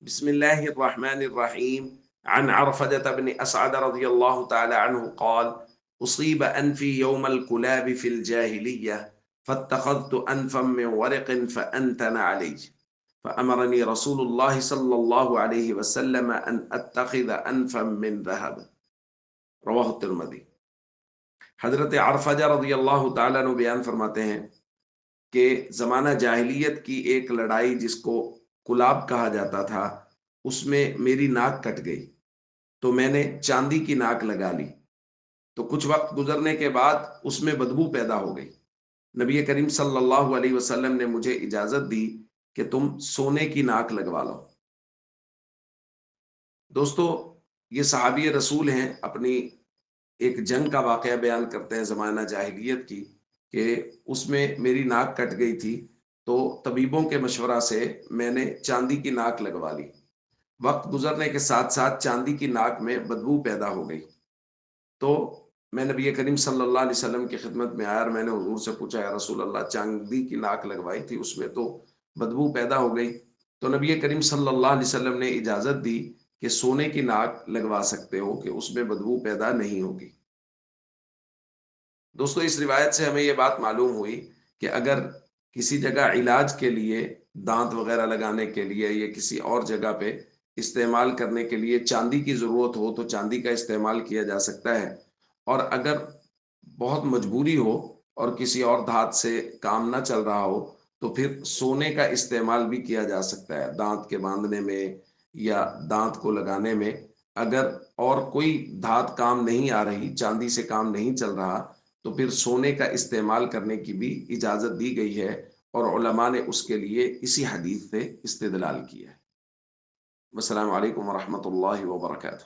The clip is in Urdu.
بسم الله الرحمن الرحيم. عن عرفجة بن أسعد رضي الله تعالى عنه قال: أصيب أنفي يوم الكلاب في الجاهلية، فاتخذت أنفا من ورق فأنتن علي، فأمرني رسول الله صلى الله عليه وسلم أن أتخذ أنفا من ذهب. رواہ الترمذی۔ حضرت عرفجہ رضی اللہ تعالیٰ عنہ بیان فرماتے ہیں کہ زمانہ جاہلیت کی ایک لڑائی جس کو کلاب کہا جاتا تھا، اس میں میری ناک کٹ گئی تو میں نے چاندی کی ناک لگا لی، تو کچھ وقت گزرنے کے بعد اس میں بدبو پیدا ہو گئی۔ نبی کریم صلی اللہ علیہ وسلم نے مجھے اجازت دی کہ تم سونے کی ناک لگوا لو۔ دوستو، یہ صحابی رسول ہیں، اپنی ایک جنگ کا واقعہ بیان کرتے ہیں زمانہ جاہلیت کی، کہ اس میں میری ناک کٹ گئی تھی تو طبیبوں کے مشورہ سے میں نے چاندی کی ناک لگوا لی۔ وقت گزرنے کے ساتھ ساتھ چاندی کی ناک میں بدبو پیدا ہو گئی، تو میں نبی کریم صلی اللہ علیہ وسلم کی خدمت میں آیا اور میں نے حضور سے پوچھا، یا رسول اللہ، چاندی کی ناک لگوائی تھی، اس میں تو بدبو پیدا ہو گئی۔ تو نبی کریم صلی اللہ علیہ وسلم نے اجازت دی کہ سونے کی ناک لگوا سکتے ہو، کہ اس میں بدبو پیدا نہیں ہوگی۔ دوستو، اس روایت سے ہمیں یہ بات معلوم ہوئی کہ اگر کسی جگہ علاج کے لیے، دانت وغیرہ لگانے کے لیے یا کسی اور جگہ پہ استعمال کرنے کے لیے چاندی کی ضرورت ہو تو چاندی کا استعمال کیا جا سکتا ہے، اور اگر بہت مجبوری ہو اور کسی اور دھات سے کام نہ چل رہا ہو تو پھر سونے کا استعمال بھی کیا جا سکتا ہے، دانت کے باندھنے میں یا دانت کو لگانے میں۔ اگر اور کوئی دھات کام نہیں آ رہی، چاندی سے کام نہیں چل رہا، تو پھر سونے کا استعمال کرنے کی بھی اجازت دی گئی ہے، اور علماء نے اس کے لیے اسی حدیث سے استدلال کیا ہے۔ السلام علیکم ورحمۃ اللہ وبرکاتہ۔